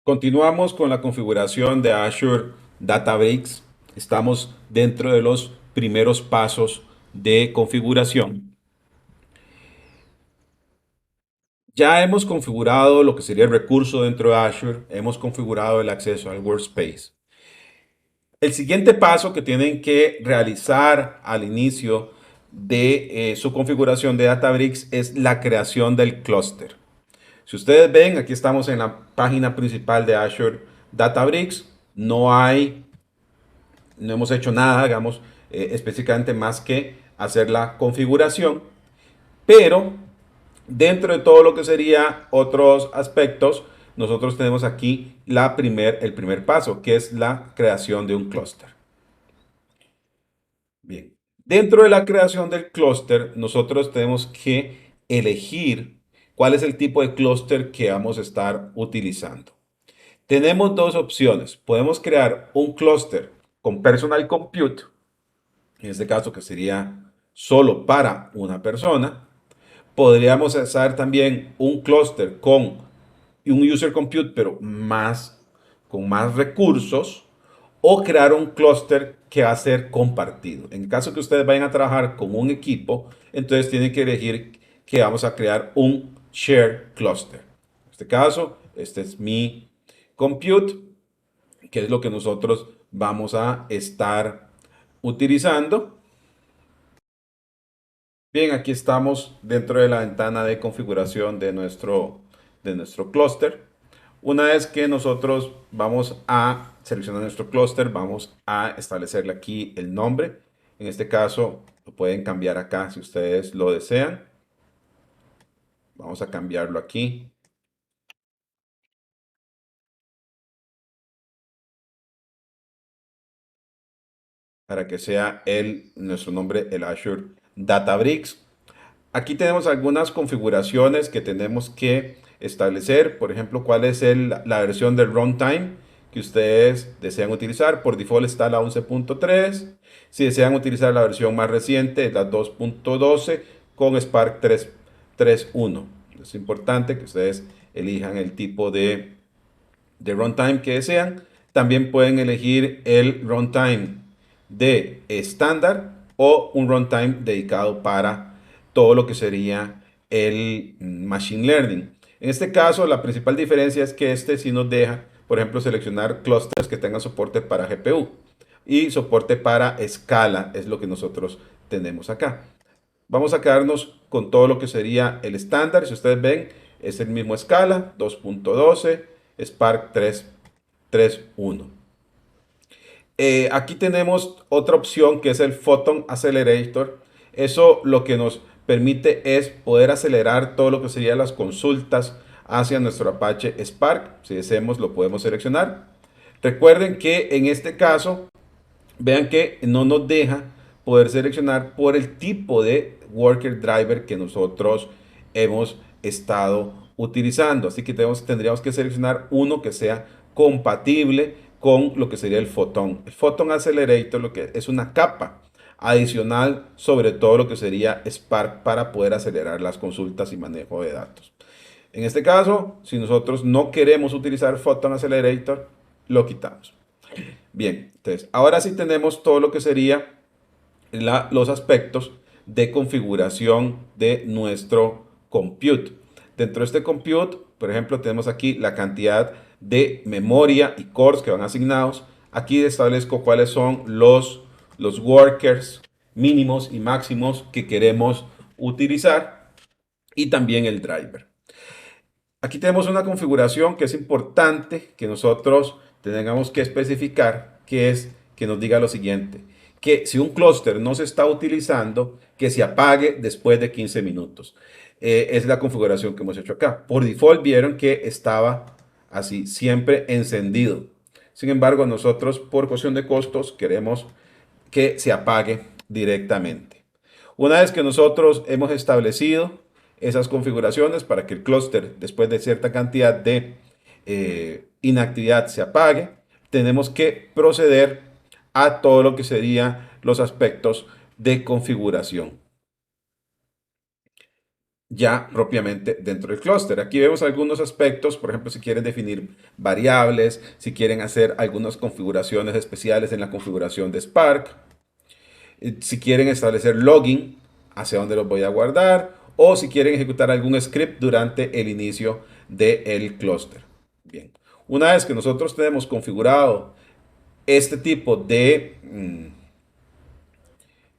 Continuamos con la configuración de Azure Databricks. Estamos dentro de los primeros pasos de configuración. Ya hemos configurado lo que sería el recurso dentro de Azure. Hemos configurado el acceso al workspace. El siguiente paso que tienen que realizar al inicio de su configuración de Databricks es la creación del clúster. Si ustedes ven, aquí estamos en la página principal de Azure Databricks. No hemos hecho nada, digamos, específicamente más que hacer la configuración, pero dentro de todo lo que sería otros aspectos, nosotros tenemos aquí el primer paso, que es la creación de un clúster. Bien, dentro de la creación del clúster, nosotros tenemos que elegir cuál es el tipo de clúster que vamos a estar utilizando. Tenemos dos opciones. Podemos crear un clúster con personal compute, en este caso que sería solo para una persona. Podríamos hacer también un clúster con un user compute, pero con más recursos, o crear un clúster que va a ser compartido. En el caso que ustedes vayan a trabajar con un equipo, entonces tienen que elegir que vamos a crear un share cluster. En este caso, este es mi compute, que es lo que nosotros vamos a estar utilizando. Bien, aquí estamos dentro de la ventana de configuración de nuestro clúster. Una vez que nosotros vamos a seleccionar nuestro clúster, vamos a establecerle aquí el nombre. En este caso, lo pueden cambiar acá si ustedes lo desean. Vamos a cambiarlo aquí para que sea nuestro nombre, el Azure Databricks. Aquí tenemos algunas configuraciones que tenemos que establecer. Por ejemplo, cuál es la versión del runtime que ustedes desean utilizar. Por default está la 11.3. Si desean utilizar la versión más reciente, es la 2.12 con Spark 3.1. Es importante que ustedes elijan el tipo de runtime que desean. También pueden elegir el runtime de estándar o un runtime dedicado para todo lo que sería el machine learning. En este caso, la principal diferencia es que este sí nos deja, por ejemplo, seleccionar clusters que tengan soporte para GPU y soporte para escala, es lo que nosotros tenemos acá. Vamos a quedarnos con todo lo que sería el estándar. Si ustedes ven, es el mismo escala, 2.12, Spark 3.1. Aquí tenemos otra opción que es el Photon Accelerator. Eso lo que nos permite es poder acelerar todo lo que serían las consultas hacia nuestro Apache Spark. Si deseamos, lo podemos seleccionar. Recuerden que en este caso, vean que no nos deja poder seleccionar por el tipo de worker driver que nosotros hemos estado utilizando. Así que tendríamos que seleccionar uno que sea compatible con lo que sería el Photon. El Photon Accelerator lo que es una capa adicional sobre todo lo que sería Spark para poder acelerar las consultas y manejo de datos. En este caso, si nosotros no queremos utilizar Photon Accelerator, lo quitamos. Bien, entonces ahora sí tenemos todo lo que sería los aspectos de configuración de nuestro compute. Dentro de este compute, por ejemplo, tenemos aquí la cantidad de memoria y cores que van asignados. Aquí establezco cuáles son los workers mínimos y máximos que queremos utilizar y también el driver. Aquí tenemos una configuración que es importante que nosotros tengamos que especificar, que es que nos diga lo siguiente, que si un clúster no se está utilizando, que se apague después de 15 minutos. Es la configuración que hemos hecho acá. Por default vieron que estaba así, siempre encendido. Sin embargo, nosotros por cuestión de costos queremos que se apague directamente. Una vez que nosotros hemos establecido esas configuraciones para que el clúster, después de cierta cantidad de inactividad, se apague, tenemos que proceder a todo lo que serían los aspectos de configuración. ya propiamente dentro del clúster. Aquí vemos algunos aspectos, por ejemplo, si quieren definir variables, si quieren hacer algunas configuraciones especiales en la configuración de Spark, si quieren establecer logging, hacia dónde los voy a guardar, o si quieren ejecutar algún script durante el inicio del clúster. Bien, una vez que nosotros tenemos configurado este tipo de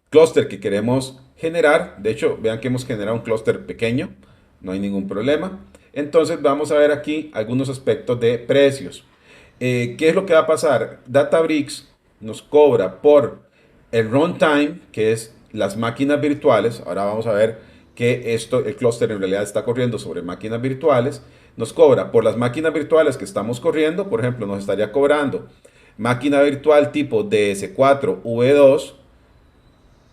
clúster que queremos generar, de hecho, vean que hemos generado un clúster pequeño, no hay ningún problema. Entonces vamos a ver aquí algunos aspectos de precios. ¿Qué es lo que va a pasar? Databricks nos cobra por el runtime, que es las máquinas virtuales. Ahora vamos a ver que esto, el clúster en realidad está corriendo sobre máquinas virtuales. Nos cobra por las máquinas virtuales que estamos corriendo. Por ejemplo, nos estaría cobrando máquina virtual tipo DS4 V2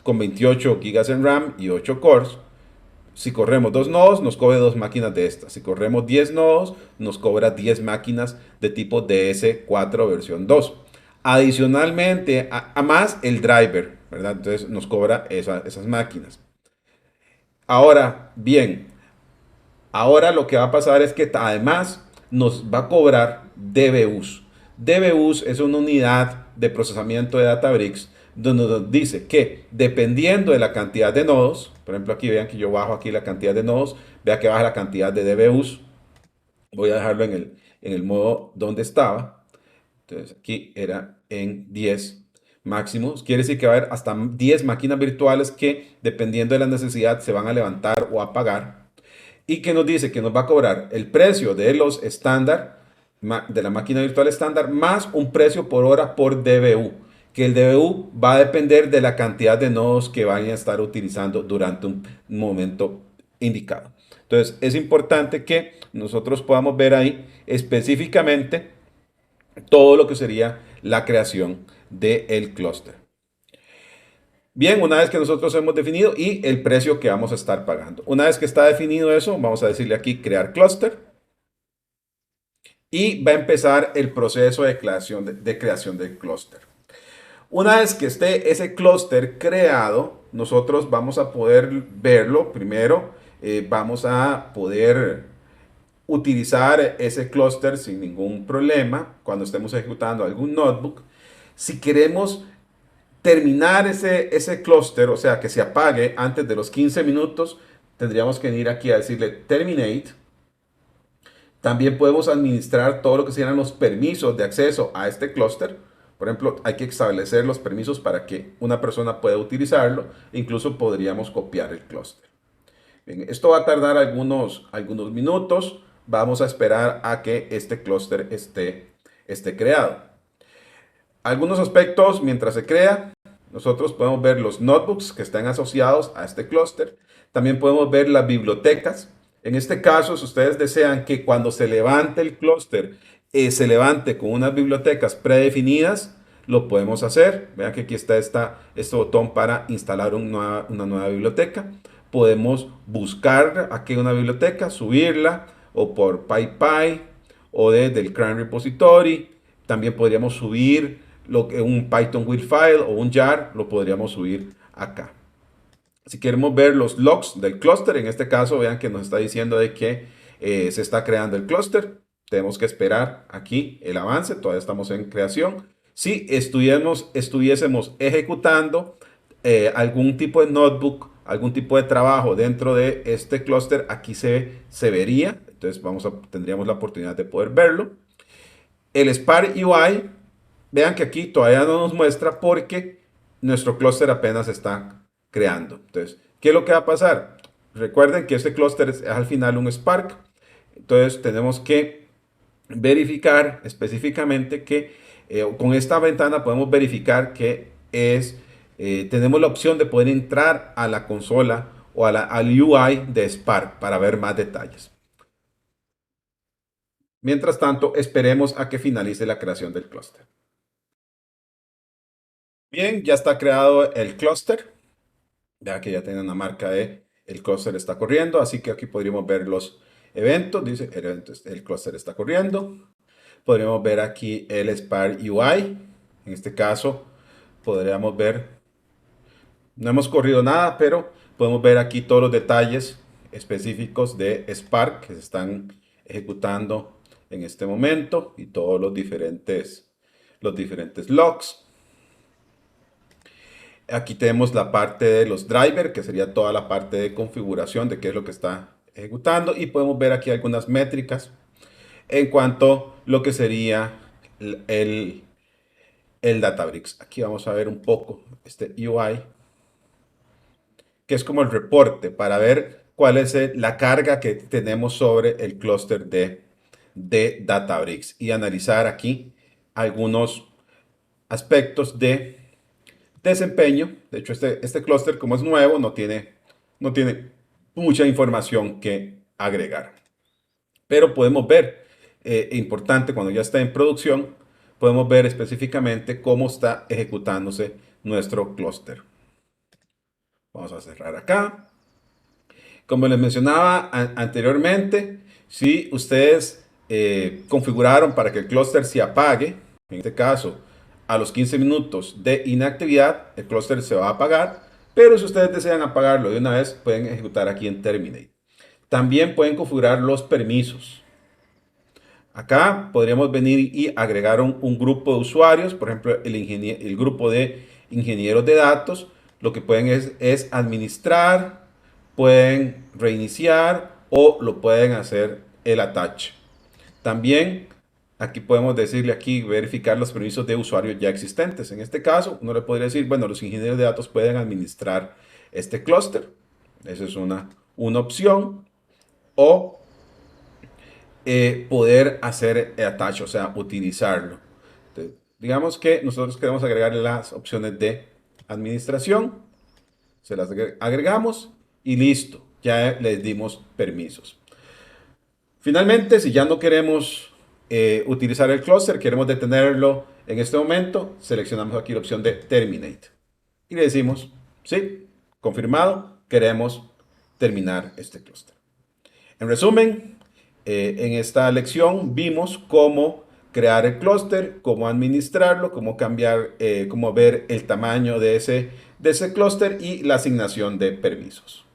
con 28 gigas en RAM y 8 cores. Si corremos dos nodos, nos cobra dos máquinas de estas. Si corremos 10 nodos, nos cobra 10 máquinas de tipo DS4 versión 2. Adicionalmente, a más el driver, ¿verdad? Entonces nos cobra esas máquinas. Ahora, bien, ahora lo que va a pasar es que además nos va a cobrar DBUs. DBUs es una unidad de procesamiento de Databricks donde nos dice que dependiendo de la cantidad de nodos, por ejemplo aquí vean que yo bajo aquí la cantidad de nodos, vea que baja la cantidad de DBUs, voy a dejarlo en el modo donde estaba, entonces aquí era en 10 máximos, quiere decir que va a haber hasta 10 máquinas virtuales que dependiendo de la necesidad se van a levantar o apagar y que nos dice que nos va a cobrar el precio de los estándar, de la máquina virtual estándar, más un precio por hora por DBU, que el DBU va a depender de la cantidad de nodos que vayan a estar utilizando durante un momento indicado. Entonces, es importante que nosotros podamos ver ahí específicamente todo lo que sería la creación del clúster. Bien, una vez que nosotros hemos definido y el precio que vamos a estar pagando. Una vez que está definido eso, vamos a decirle aquí crear clúster y va a empezar el proceso de creación del clúster. Una vez que esté ese clúster creado, nosotros vamos a poder verlo primero, vamos a poder utilizar ese clúster sin ningún problema cuando estemos ejecutando algún notebook. Si queremos terminar ese clúster, o sea, que se apague antes de los 15 minutos, tendríamos que ir aquí a decirle terminate. También podemos administrar todo lo que sean los permisos de acceso a este clúster. Por ejemplo, hay que establecer los permisos para que una persona pueda utilizarlo. Incluso podríamos copiar el clúster. Esto va a tardar algunos minutos. Vamos a esperar a que este clúster esté creado. Algunos aspectos mientras se crea. Nosotros podemos ver los notebooks que están asociados a este clúster. También podemos ver las bibliotecas. En este caso, si ustedes desean que cuando se levante el clúster, se levante con unas bibliotecas predefinidas, lo podemos hacer. Vean que aquí está este botón para instalar una nueva biblioteca. Podemos buscar aquí una biblioteca, subirla o por PyPy o desde el CRAN Repository. También podríamos subir un Python will file o un jar, lo podríamos subir acá. Si queremos ver los logs del clúster, en este caso vean que nos está diciendo de que se está creando el clúster. Tenemos que esperar aquí el avance, todavía estamos en creación. Si estuviésemos ejecutando algún tipo de notebook, algún tipo de trabajo dentro de este clúster, aquí se vería. Entonces tendríamos la oportunidad de poder verlo. El Spark UI, vean que aquí todavía no nos muestra porque nuestro clúster apenas está creando. Entonces, ¿qué es lo que va a pasar? Recuerden que este clúster es al final un Spark. Entonces, tenemos que verificar específicamente que con esta ventana podemos verificar que tenemos la opción de poder entrar a la consola o al UI de Spark para ver más detalles. Mientras tanto, esperemos a que finalice la creación del clúster. Bien, ya está creado el clúster. Ya que ya tiene una marca de el clúster está corriendo, así que aquí podríamos ver los eventos. Dice el clúster está corriendo. Podríamos ver aquí el Spark UI. En este caso, podríamos ver, no hemos corrido nada, pero podemos ver aquí todos los detalles específicos de Spark que se están ejecutando en este momento y todos los diferentes logs. Aquí tenemos la parte de los drivers, que sería toda la parte de configuración de qué es lo que está ejecutando. Y podemos ver aquí algunas métricas en cuanto a lo que sería el Databricks. Aquí vamos a ver un poco este UI, que es como el reporte para ver cuál es la carga que tenemos sobre el clúster de Databricks y analizar aquí algunos aspectos de desempeño. De hecho, este clúster, como es nuevo, no tiene mucha información que agregar. Pero podemos ver, importante cuando ya está en producción, podemos ver específicamente cómo está ejecutándose nuestro clúster. Vamos a cerrar acá. Como les mencionaba anteriormente, si ustedes configuraron para que el clúster se apague, en este caso a los 15 minutos de inactividad, el clúster se va a apagar, pero si ustedes desean apagarlo de una vez, pueden ejecutar aquí en Terminate. También pueden configurar los permisos. Acá podríamos venir y agregar un grupo de usuarios, por ejemplo, el grupo de ingenieros de datos. Lo que pueden es administrar, pueden reiniciar o lo pueden hacer el attach. También aquí podemos decirle aquí verificar los permisos de usuarios ya existentes. En este caso, uno le podría decir, bueno, los ingenieros de datos pueden administrar este clúster. Esa es una opción. O poder hacer attach, o sea, utilizarlo. Entonces, digamos que nosotros queremos agregar las opciones de administración, se las agregamos y listo, ya les dimos permisos. Finalmente, si ya no queremos utilizar el clúster, queremos detenerlo en este momento, seleccionamos aquí la opción de Terminate y le decimos, sí, confirmado, queremos terminar este clúster. En resumen, en esta lección vimos cómo crear el clúster, cómo administrarlo, cómo cambiar, cómo ver el tamaño de ese clúster y la asignación de permisos.